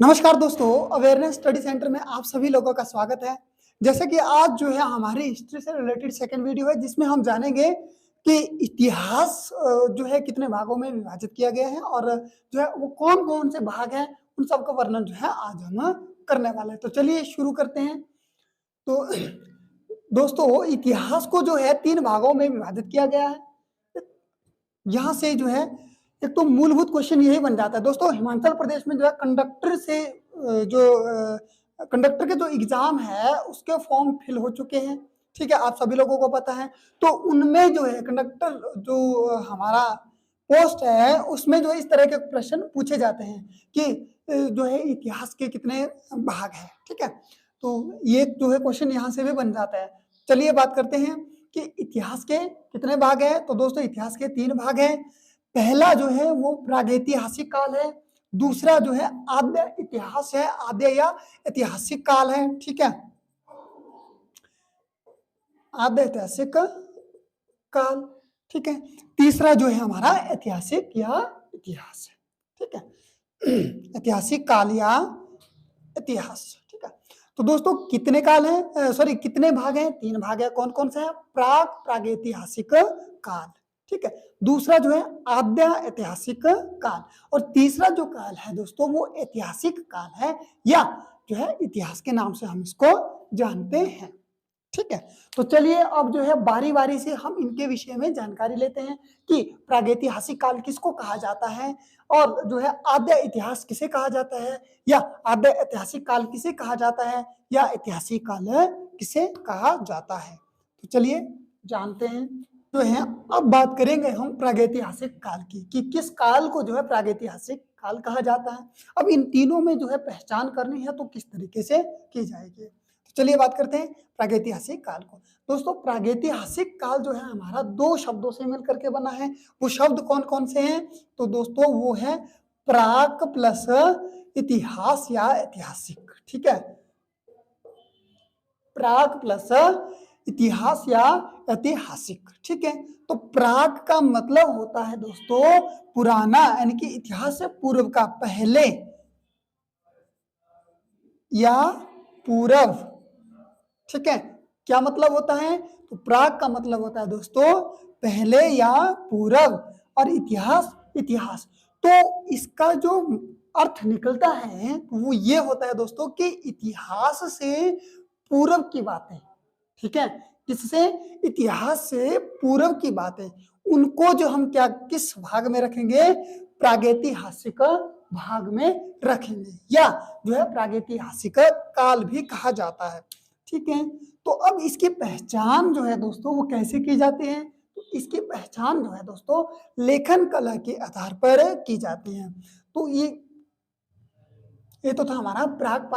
नमस्कार दोस्तों, awareness study centre में आप सभी लोगों का स्वागत है। जैसे कि आज जो है हमारी हिस्ट्री से रिलेटेड सेकंड वीडियो है जिसमें हम जानेंगे कि इतिहास जो है कितने भागों में विभाजित किया गया है और जो है वो कौन-कौन से भाग हैं, उन सब का वर्णन जो है आज हम करने वाले हैं। तो चलिए शुरू करते हैं। तो दोस्तों इतिहास को जो है 3 भागों में विभाजित किया गया है। यहाँ से जो है एक तो मूलभूत क्वेश्चन यही बन जाता है दोस्तों, हिमाचल प्रदेश में जो है कंडक्टर के जो एग्जाम है उसके फॉर्म फिल हो चुके हैं। ठीक है, आप सभी लोगों को पता है। तो उनमें जो है कंडक्टर जो हमारा पोस्ट है उसमें जो है इस तरह के प्रश्न पूछे जाते हैं कि जो है इतिहास के कितने भाग हैं। ठीक है, तो ये जो है क्वेश्चन यहाँ से भी बन जाता है। चलिए बात करते हैं कि इतिहास के कितने भाग हैं। तो दोस्तों इतिहास के 3 भाग हैं। पहला जो है वो प्रागैतिहासिक काल है, दूसरा जो है आद्य इतिहास है, आद्य या ऐतिहासिक काल है। ठीक है, आद्य ऐतिहासिक काल। ठीक है, तीसरा जो है हमारा ऐतिहासिक या इतिहास है। ठीक है, ऐतिहासिक काल या इतिहास। ठीक है, तो दोस्तों कितने काल हैं, सॉरी कितने भाग हैं? 3 भाग है। कौन कौन से हैं? प्रागैतिहासिक काल, ठीक है, दूसरा जो है आद्य ऐतिहासिक काल और तीसरा जो काल है दोस्तों वो ऐतिहासिक काल है या जो है इतिहास के नाम से हम इसको जानते हैं। ठीक है, तो चलिए अब जो है बारी बारी से हम इनके विषय में जानकारी लेते हैं कि प्रागैतिहासिक काल किसको कहा जाता है और जो है आद्य इतिहास किसे कहा जाता है या आद्य ऐतिहासिक काल किसे कहा जाता है या ऐतिहासिक काल किसे कहा जाता है। तो चलिए जानते हैं। जो है अब बात करेंगे हम प्रागैतिहासिक काल की कि किस काल को जो है प्रागैतिहासिक काल कहा जाता है। अब इन तीनों में जो है पहचान करनी है तो किस तरीके से की जाएगी। तो चलिए बात करते हैं प्रागैतिहासिक काल को। दोस्तों प्रागैतिहासिक काल जो है हमारा 2 शब्दों से मिलकर के बना है। वो शब्द कौन कौन से हैं? तो दोस्तों वो है प्राक प्लस इतिहास या ऐतिहासिक। ठीक है, प्राक प्लस इतिहास या ऐतिहासिक। ठीक है, तो प्राग का मतलब होता है दोस्तों पुराना, यानी कि इतिहास से पूर्व का, पहले या पूर्व। ठीक है, क्या मतलब होता है? तो प्राग का मतलब होता है दोस्तों पहले या पूर्व और इतिहास इतिहास। तो इसका जो अर्थ निकलता है वो ये होता है दोस्तों कि इतिहास से पूर्व की बातें। ठीक है, किससे? इतिहास से पूर्व की बातें, उनको जो हम क्या किस भाग में रखेंगे? प्रागैतिहासिक भाग में रखेंगे या जो है प्रागैतिहासिक काल भी कहा जाता है। ठीक है, तो अब इसकी पहचान जो है दोस्तों वो कैसे की जाती है? तो इसकी पहचान जो है दोस्तों लेखन कला के आधार पर की जाती है। तो ये तो था हमारा प्राग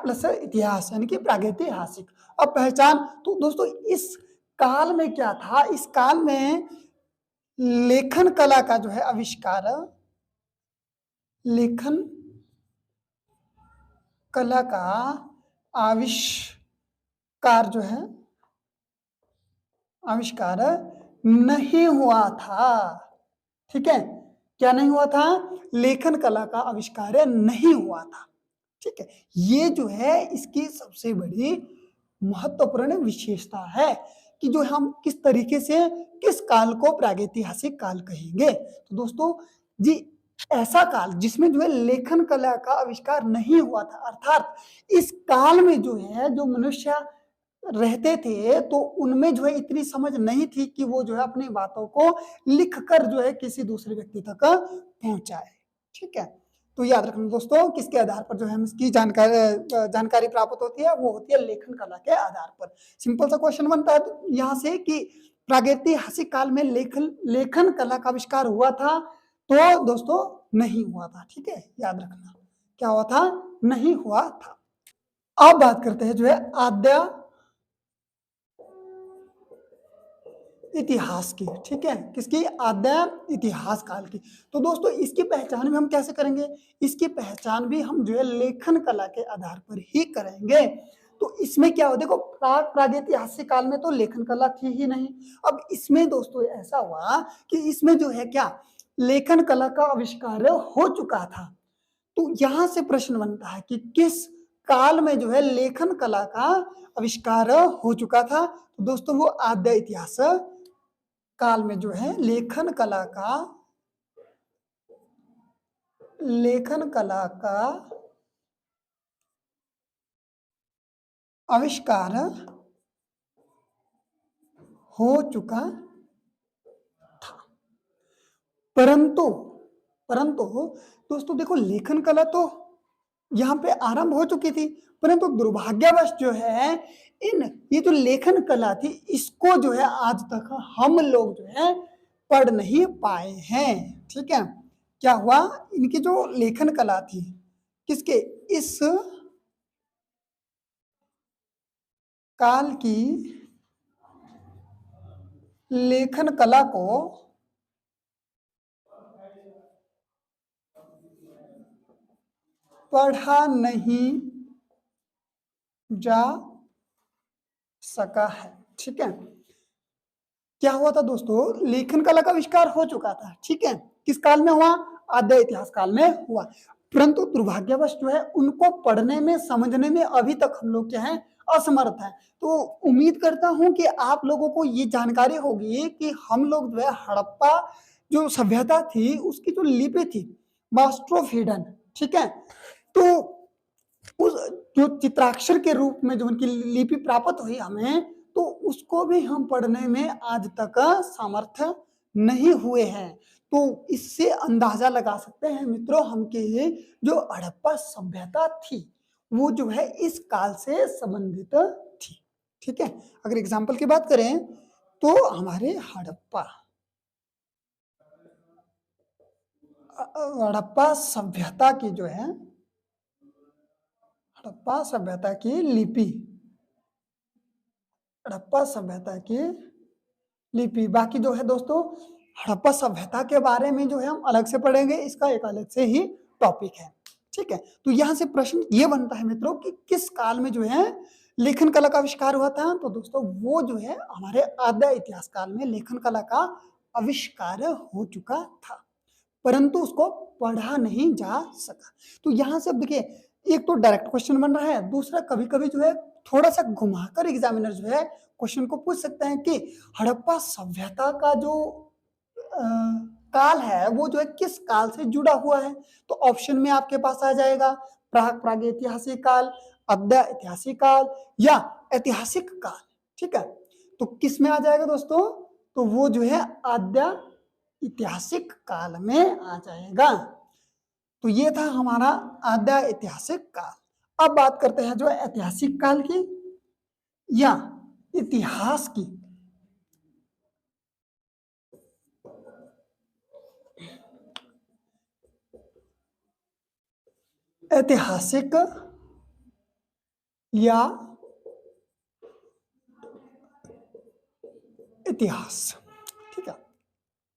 प्लस इतिहास यानी कि प्रागैतिहासिक। अब पहचान, तो दोस्तों इस काल में क्या था? इस काल में लेखन कला का जो है आविष्कार, लेखन कला का आविष्कार जो है आविष्कार नहीं हुआ था। ठीक है, क्या नहीं हुआ था? लेखन कला का आविष्कार नहीं हुआ था। ठीक है, ये जो है इसकी सबसे बड़ी महत्वपूर्ण विशेषता है कि जो हम किस तरीके से किस काल को प्रागैतिहासिक काल कहेंगे। तो दोस्तों जी ऐसा काल जिसमें जो है लेखन कला का आविष्कार नहीं हुआ था, अर्थात इस काल में जो है जो मनुष्य रहते थे तो उनमें जो है इतनी समझ नहीं थी कि वो जो है अपनी बातों को लिखकर जो है किसी दूसरे व्यक्ति तक पहुंचाए। ठीक है, तो याद रखना दोस्तों किसके आधार पर जो है इसकी जानकारी प्राप्त होती है? वो होती है लेखन कला के आधार पर। सिंपल सा क्वेश्चन बनता है तो यहाँ से कि प्रागैतिहासिक काल में लेखन कला का आविष्कार हुआ था? तो दोस्तों नहीं हुआ था। ठीक है, याद रखना क्या हुआ था? नहीं हुआ था। अब बात करते हैं जो है आद्य इतिहास की। ठीक है, किसकी? आद्य इतिहास काल की। तो दोस्तों इसकी पहचान भी हम कैसे करेंगे? इसकी पहचान भी हम जो है लेखन कला के आधार पर ही करेंगे। तो इसमें क्या हो, देखो प्रागैतिहासिक काल में तो लेखन कला थी ही नहीं। अब इसमें दोस्तों ऐसा हुआ कि इसमें जो है क्या लेखन कला का आविष्कार हो चुका था। तो यहां से प्रश्न बनता है कि किस काल में जो है लेखन कला का आविष्कार हो चुका था। तो दोस्तों वो आद्य इतिहास काल में जो है लेखन कला का आविष्कार हो चुका था। परंतु परंतु दोस्तों देखो, लेखन कला तो यहाँ पे आरंभ हो चुकी थी, परंतु दुर्भाग्यवश जो है ये जो लेखन कला थी इसको जो है आज तक हम लोग जो है पढ़ नहीं पाए हैं। ठीक है, क्या हुआ, इनकी जो लेखन कला थी, किसके, इस काल की लेखन कला को पढ़ा नहीं जा सका है। ठीक है, क्या हुआ था दोस्तों, लेखन कला का आविष्कार हो चुका था। ठीक है, किस काल में हुआ, आद्य इतिहास काल में हुआ, परंतु दुर्भाग्यवश जो है उनको पढ़ने में समझने में अभी तक हम लोग क्या है असमर्थ है। तो उम्मीद करता हूं कि आप लोगों को ये जानकारी होगी कि हम लोग जो है हड़प्पा जो सभ्यता थी उसकी जो लिपि थी मास्टर हिडन, ठीक है, तो उस जो चित्राक्षर के रूप में जो उनकी लिपि प्राप्त हुई हमें, तो उसको भी हम पढ़ने में आज तक सामर्थ नहीं हुए हैं। तो इससे अंदाजा लगा सकते हैं मित्रों हम कि जो हड़प्पा सभ्यता थी वो जो है इस काल से संबंधित थी। ठीक है, अगर एग्जाम्पल की बात करें तो हमारे हड़प्पा सभ्यता की जो है हड़प्पा सभ्यता की लिपि, हड़प्पा सभ्यता की लिपि, बाकी जो है दोस्तों हड़प्पा सभ्यता के बारे में जो है हम अलग से पढ़ेंगे, इसका एक अलग से ही टॉपिक है। ठीक है, तो यहां से प्रश्न ये बनता है मित्रों कि किस काल में जो है लेखन कला का आविष्कार हुआ था। तो दोस्तों वो जो है हमारे आद्य इतिहास काल में लेखन कला का आविष्कार हो चुका था, परंतु उसको पढ़ा नहीं जा सका। तो यहां से अब देखिए, एक तो डायरेक्ट क्वेश्चन बन रहा है, दूसरा कभी कभी जो है थोड़ा सा घुमाकर एग्जामिनर जो है क्वेश्चन को पूछ सकते हैं कि हड़प्पा सभ्यता का जो काल है वो जो है किस काल से जुड़ा हुआ है। तो ऑप्शन में आपके पास आ जाएगा प्राग प्रागैतिहासिक काल, आद्य ऐतिहासिक काल या ऐतिहासिक काल। ठीक है, तो किस में आ जाएगा दोस्तों, तो वो जो है आद्य ऐतिहासिक काल में आ जाएगा। तो ये था हमारा आद्य ऐतिहासिक काल। अब बात करते हैं जो ऐतिहासिक काल की या इतिहास की। ऐतिहासिक या इतिहास। ठीक है,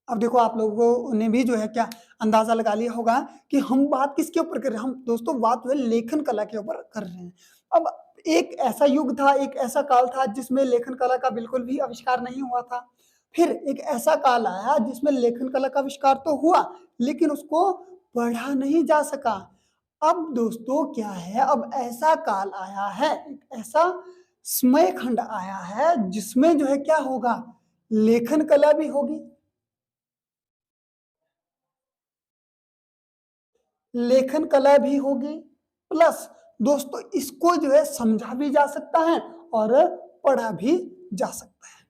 अब देखो आप लोगों ने भी जो है क्या अंदाजा लगा लिया होगा कि हम बात किसके ऊपर कर रहे हैं। हम दोस्तों बात जो है लेखन कला के ऊपर कर रहे हैं। अब एक ऐसा युग था, एक ऐसा काल था जिसमें लेखन कला का बिल्कुल भी आविष्कार नहीं हुआ था। फिर एक ऐसा काल आया जिसमें लेखन कला का आविष्कार तो हुआ लेकिन उसको पढ़ा नहीं जा सका। अब दोस्तों क्या है, अब ऐसा काल आया है, एक ऐसा समय खंड आया है जिसमें जो है क्या होगा, लेखन कला भी होगी, लेखन कला भी होगी, प्लस दोस्तों इसको जो है समझा भी जा सकता है और पढ़ा भी जा सकता है,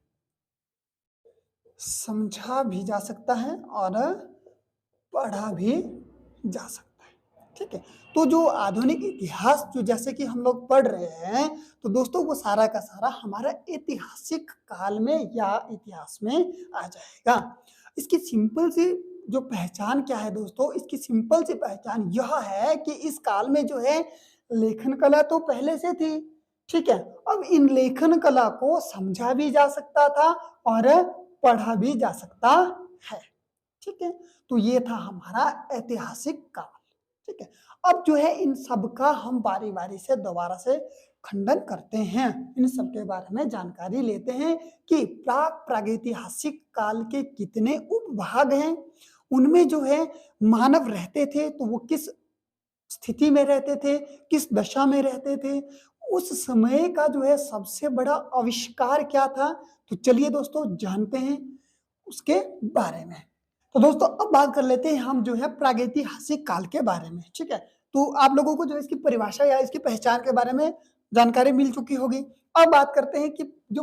समझा भी जा सकता है और पढ़ा भी जा सकता है। ठीक है, तो जो आधुनिक इतिहास जो जैसे कि हम लोग पढ़ रहे हैं, तो दोस्तों वो सारा का सारा हमारा ऐतिहासिक काल में या इतिहास में आ जाएगा। इसकी सिंपल सी जो पहचान क्या है दोस्तों, इसकी सिंपल सी पहचान यह है कि इस काल में जो है लेखन कला तो पहले से थी। ठीक है, अब इन लेखन कला को समझा भी जा सकता था और पढ़ा भी जा सकता है। ठीक है, तो ये था हमारा ऐतिहासिक काल। ठीक है, अब जो है इन सब का हम बारी बारी से दोबारा से खंडन करते हैं, इन सब के बारे में जानकारी लेते हैं कि प्राग प्रागैतिहासिक काल के कितने उपभाग हैं, उनमें जो है मानव रहते थे तो वो किस स्थिति में रहते थे, किस दशा में रहते थे, उस समय का जो है सबसे बड़ा आविष्कार क्या था? तो चलिए दोस्तों जानते हैं उसके बारे में। तो दोस्तों अब बात कर लेते हैं हम जो है प्रागैतिहासिक काल के बारे में, ठीक है? तो आप लोगों को जो है इसकी परिभाषा या इसकी पहचान के बारे में जानकारी मिल चुकी होगी। अब बात करते हैं कि जो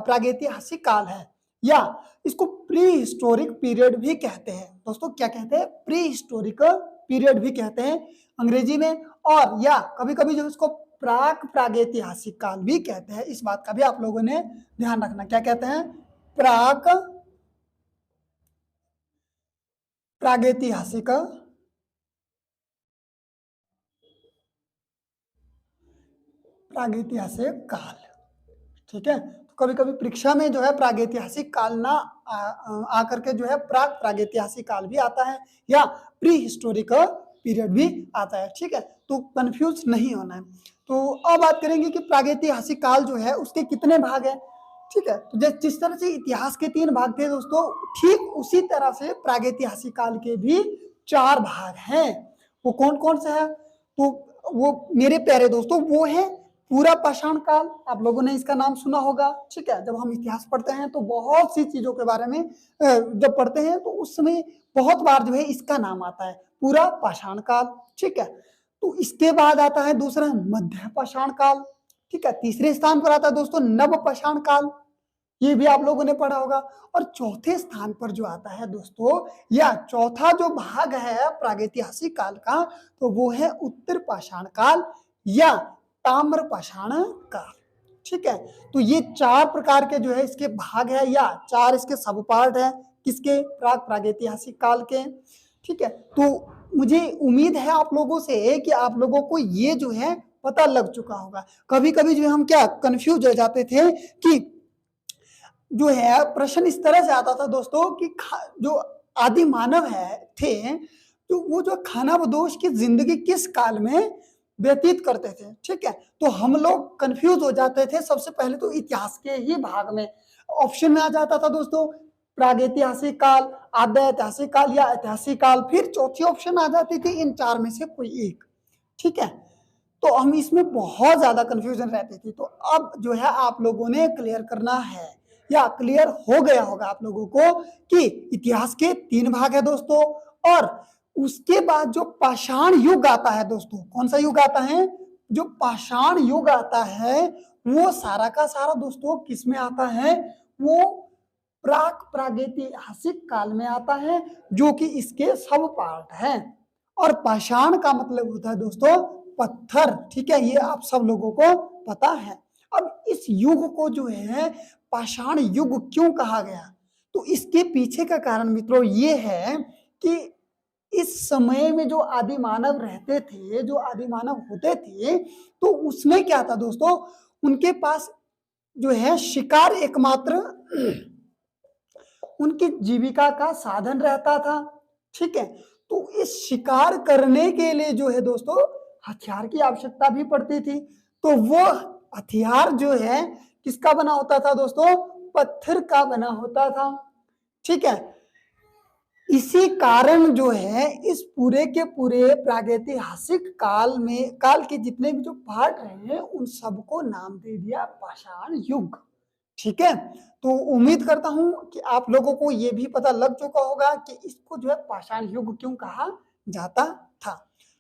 प्रागैतिहासिक काल है या इसको प्री हिस्टोरिक पीरियड भी कहते हैं। दोस्तों क्या कहते हैं? प्री हिस्टोरिक पीरियड भी कहते हैं अंग्रेजी में, और या कभी-कभी जो इसको प्राक प्रागैतिहासिक काल भी कहते हैं। इस बात का भी आप लोगों ने ध्यान रखना। क्या कहते हैं? प्राक प्रागैतिहासिक प्रागैतिहासिक काल, ठीक है? तो कभी-कभी परीक्षा में जो है प्रागैतिहासिक काल ना आकर के जो है प्राक प्रागैतिहासिक काल भी आता है या प्री हिस्टोरिक पीरियड भी आता है, ठीक है? तो कंफ्यूज नहीं होना है। तो अब बात करेंगे कि प्रागैतिहासिक काल जो है उसके कितने भाग हैं, ठीक है? तो जिस तरह से इतिहास के 3 भाग थे दोस्तों, ठीक उसी तरह से प्रागैतिहासिक काल के भी 4 भाग हैं। वो कौन-कौन से हैं? तो वो मेरे प्यारे दोस्तों वो है पूरा पाषाण काल, आप लोगों ने इसका नाम सुना होगा, ठीक है? जब हम इतिहास पढ़ते हैं तो बहुत सी चीजों के बारे में जब पढ़ते हैं तो उस समय बहुत बार जो है इसका नाम आता है, पूरा पाषाण काल, ठीक है? तो इसके बाद आता है दूसरा मध्य पाषाण काल, ठीक है? तीसरे स्थान पर आता है दोस्तों नव पाषाण काल, ये भी आप लोगों ने पढ़ा होगा। और चौथे स्थान पर जो आता है दोस्तों, या चौथा जो भाग है प्रागैतिहासिक काल का, तो वो है उत्तर पाषाण काल या ताम्र पाषाण काल, ठीक है? तो ये 4 प्रकार के जो है इसके भाग है या 4 इसके सब पार्ट है, किसके? प्राक प्रागैतिहासिक काल के, ठीक है? तो मुझे उम्मीद है आप लोगों से कि आप लोगों को ये जो है पता लग चुका होगा। कभी-कभी जो है हम क्या कंफ्यूज हो जाते थे कि जो है प्रश्न इस तरह से आता था दोस्तों कि जो आदि मानव है थे, तो वो जो खानाबदोश की जिंदगी किस काल में व्यतीत करते थे, ठीक है? तो हम लोग कंफ्यूज हो जाते थे सबसे पहले तो इतिहास के ही भाग में। ऑप्शन में आ जाता था दोस्तों प्रागैतिहासिक काल, आद्य ऐतिहासिक काल या ऐतिहासिक काल, फिर चौथी ऑप्शन आ जाती थी इन 4 में से कोई एक, ठीक है? तो हम इसमें बहुत ज्यादा कंफ्यूजन रहती थी। तो अब जो है आप लोगों ने क्लियर करना है या क्लियर हो गया होगा आप लोगों को कि इतिहास के 3 भाग है दोस्तों, और उसके बाद जो पाषाण युग आता है दोस्तों, कौन सा युग आता है? जो पाषाण युग आता है वो सारा का सारा दोस्तों किस में आता है? वो प्राक प्रागैतिहासिक काल में आता है, जो कि इसके सब पार्ट है। और पाषाण का मतलब होता है दोस्तों पत्थर, ठीक है? ये आप सब लोगों को पता है। अब इस युग को जो है पाषाण युग क्यों कहा गया? तो इसके पीछे का कारण मित्रों ये है कि इस समय में जो आदि मानव रहते थे, जो आदि मानव होते थे, तो उसमें क्या था दोस्तों, उनके पास जो है शिकार एकमात्र उनकी जीविका का साधन रहता था, ठीक है? तो इस शिकार करने के लिए जो है दोस्तों हथियार की आवश्यकता भी पड़ती थी। तो वो हथियार जो है किसका बना होता था दोस्तों? पत्थर का बना होता था, ठीक है? इसी कारण जो है इस पूरे के पूरे प्रागैतिहासिक काल के जितने भी जो पार्ट रहे उन सबको नाम दे दिया पाषाण युग, ठीक है? तो उम्मीद करता हूं कि आप लोगों को ये भी पता लग चुका होगा कि इसको जो है पाषाण युग क्यों कहा जाता था।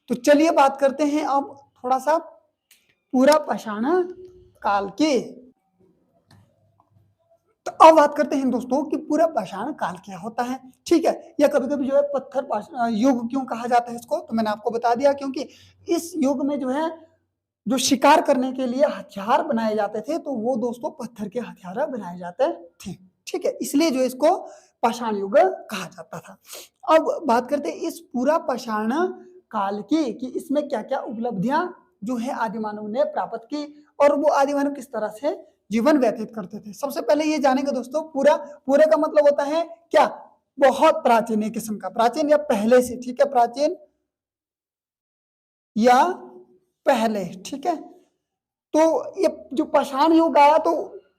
तो चलिए बात करते हैं अब थोड़ा सा पूरा पाषाण काल की। तो अब बात करते हैं दोस्तों कि पूरा पाषाण काल क्या होता है, ठीक है? या कभी-कभी जो है पत्थर युग क्यों कहा जाता है इसको, तो मैंने आपको बता दिया क्योंकि इस युग में जो है जो शिकार करने के लिए हथियार बनाए जाते थे, तो वो दोस्तों पत्थर के हथियार बनाए जाते थे, ठीक है? इसलिए जो इसको पाषाण युग कहा जाता था। अब बात करते हैं इस पूरा पाषाण काल की कि इसमें क्या-क्या उपलब्धियां जो है आदि मानव ने प्राप्त की और वो आदि मानव किस तरह से जीवन व्यतीत करते थे। सबसे पहले ये जानेंगे दोस्तों पूरे का मतलब होता है क्या? बहुत प्राचीन एक किस्म का, प्राचीन या पहले से, ठीक है? प्राचीन या पहले, ठीक है? तो ये जो पाषाण युग आया तो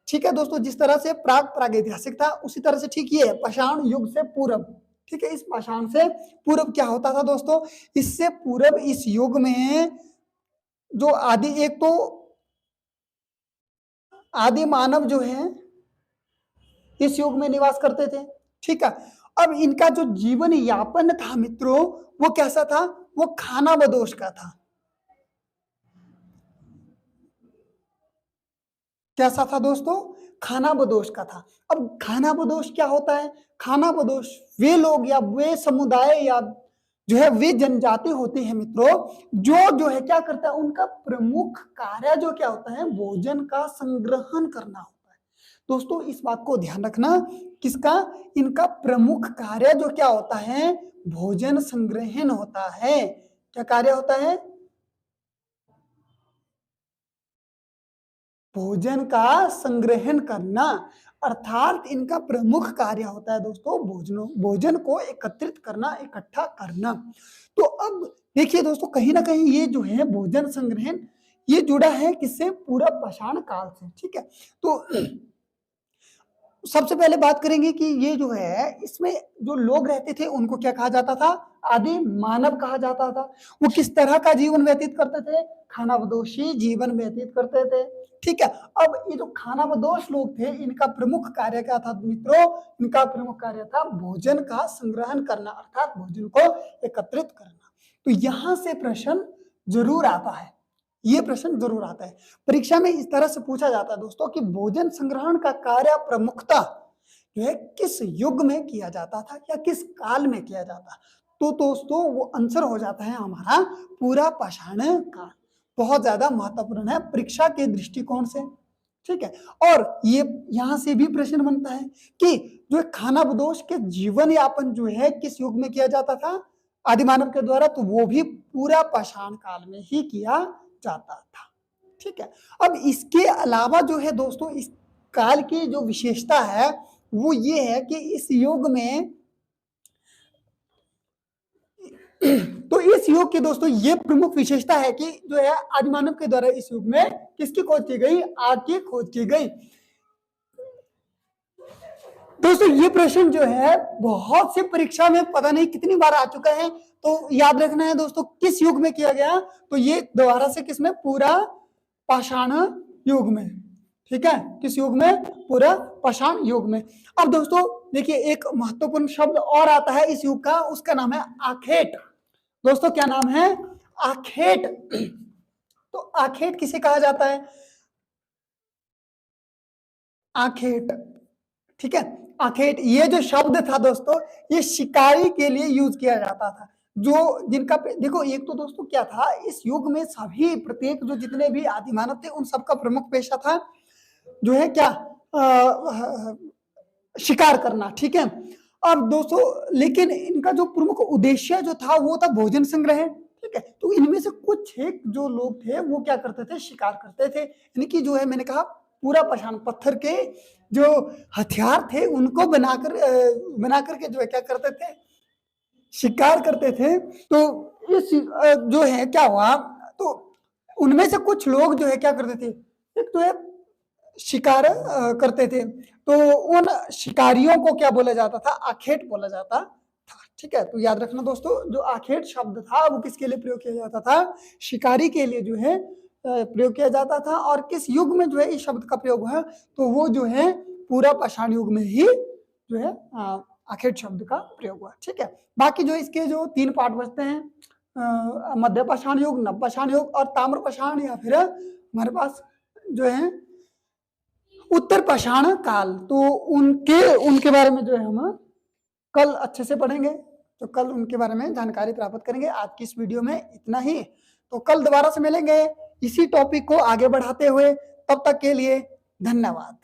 ठीक है दोस्तों, जिस तरह से प्राग प्रागैतिहासिक था उसी तरह से ठीक ये है पाषाण युग से पूर्व, ठीक है। इस पाषाण से पूर्व क्या होता था दोस्तों, इससे पूर्व इस युग में जो एक तो आदि मानव जो है इस युग में निवास करते थे, ठीक है। अब इनका जो जीवन यापन था मित्रों, वो कैसा था, वो खानाबदोश का था। कैसा था दोस्तों, खानाबदोश का था। अब खानाबदोश क्या होता है, खानाबदोश वे लोग या वे समुदाय या जो है वे जनजाति होती है मित्रों, जो है क्या करता है, उनका प्रमुख कार्य जो क्या होता है, भोजन का संग्रहण करना होता है। दोस्तों इस बात को ध्यान रखना, किसका, इनका प्रमुख कार्य जो क्या होता है, भोजन संग्रहण होता है। क्या कार्य होता है, भोजन का संग्रहण करना, अर्थात इनका प्रमुख कार्य होता है दोस्तों भोजन को एकत्रित करना, इकट्ठा करना। तो अब देखिए दोस्तों, कहीं ना कहीं ये जो है भोजन संग्रहण ये जुड़ा है किससे, पूरा पाषाण काल से, ठीक है। तो सबसे पहले बात करेंगे कि ये जो है इसमें जो लोग रहते थे उनको क्या कहा जाता था, आदि मानव कहा जाता था। वो किस तरह का जीवन व्यतीत करते थे, खानाबदोशी जीवन व्यतीत करते थे, ठीक है। अब ये जो खानाबदोश लोग थे, इनका प्रमुख कार्य क्या था मित्रों, इनका प्रमुख कार्य था भोजन का संग्रहण करना, अर्थात भोजन को एकत्रित करना। तो यहां से प्रश्न जरूर आता है, ये प्रश्न जरूर आता है परीक्षा में, इस तरह से पूछा जाता है दोस्तों कि भोजन संग्रहण का कार्य प्रमुखता जो है किस युग में किया जाता था या किस काल में किया जाता। तो दोस्तों वो आंसर हो जाता है हमारा पूरा पाषाण काल। बहुत ज्यादा महत्वपूर्ण है परीक्षा के दृष्टिकोण से, ठीक है। और ये यहां से भी प्रश्न बनता है कि जो खानाबदोश के जीवन यापन जो है किस युग में किया जाता था, आदिमानव के द्वारा, तो वो भी पूरा पाषाण काल में ही किया जाता था, ठीक है। अब इसके अलावा जो है दोस्तों, इस काल की जो विशेषता है वो ये है कि इस युग में तो इस युग की दोस्तों ये प्रमुख विशेषता है कि जो है आदिमानव के द्वारा इस युग में किसकी खोज की गई, आग की खोज की गई। दोस्तों ये प्रश्न जो है बहुत से परीक्षा में पता नहीं कितनी बार आ चुका है, तो याद रखना है दोस्तों किस युग में किया गया, तो ये दोबारा से किसमें, पूरा पाषाण युग में, ठीक है। किस युग में, पूरा पाषाण युग में। अब दोस्तों देखिए एक महत्वपूर्ण शब्द और आता है इस युग का, उसका नाम है आखेट। दोस्तों क्या नाम है, आखेट। तो आखेट किसे कहा जाता है, आखेट, ठीक है। आखेट ये जो शब्द था दोस्तों, ये शिकारी के लिए यूज किया जाता था। जो जिनका देखो, एक तो दोस्तों क्या था, इस युग में सभी प्रत्येक जो जितने भी आदिमानव थे उन सबका प्रमुख पेशा था जो है क्या, शिकार करना, ठीक है। अब दोस्तों लेकिन इनका जो प्रमुख उद्देश्य जो था वो था भोजन संग्रह, ठीक है। तो इनमें से कुछ एक जो लोग थे वो क्या करते थे, शिकार करते थे। यानी कि जो है मैंने कहा पूरा पाषाण पत्थर के जो हथियार थे उनको बना करके जो है क्या करते थे, शिकार करते थे। तो इस जो है क्या हुआ, तो उनमें से कुछ लोग जो है क्या करते थे, एक तो है शिकार करते थे, तो उन शिकारियों को क्या बोला जाता था, आखेट बोला जाता था, ठीक है। तो याद रखना दोस्तों, जो आखेट शब्द था वो किसके लिए प्रयोग किया जाता था, शिकारी के लिए जो है प्रयोग किया जाता था। और किस युग में जो है इस शब्द का प्रयोग हुआ, तो वो जो है पूरा पाषाण युग में ही जो है आखेट शब्द का प्रयोग हुआ, ठीक है। बाकी जो इसके जो 3 पार्ट बचते हैं, मध्य पाषाण युग, नव पाषाण युग और ताम्र पाषाण, या फिर हमारे पास जो है उत्तर पाषाण काल, तो उनके बारे में जो है हम कल अच्छे से पढ़ेंगे। तो कल उनके बारे में जानकारी प्राप्त करेंगे। आज की इस वीडियो में इतना ही, तो कल दोबारा से मिलेंगे इसी टॉपिक को आगे बढ़ाते हुए। तब तक के लिए धन्यवाद।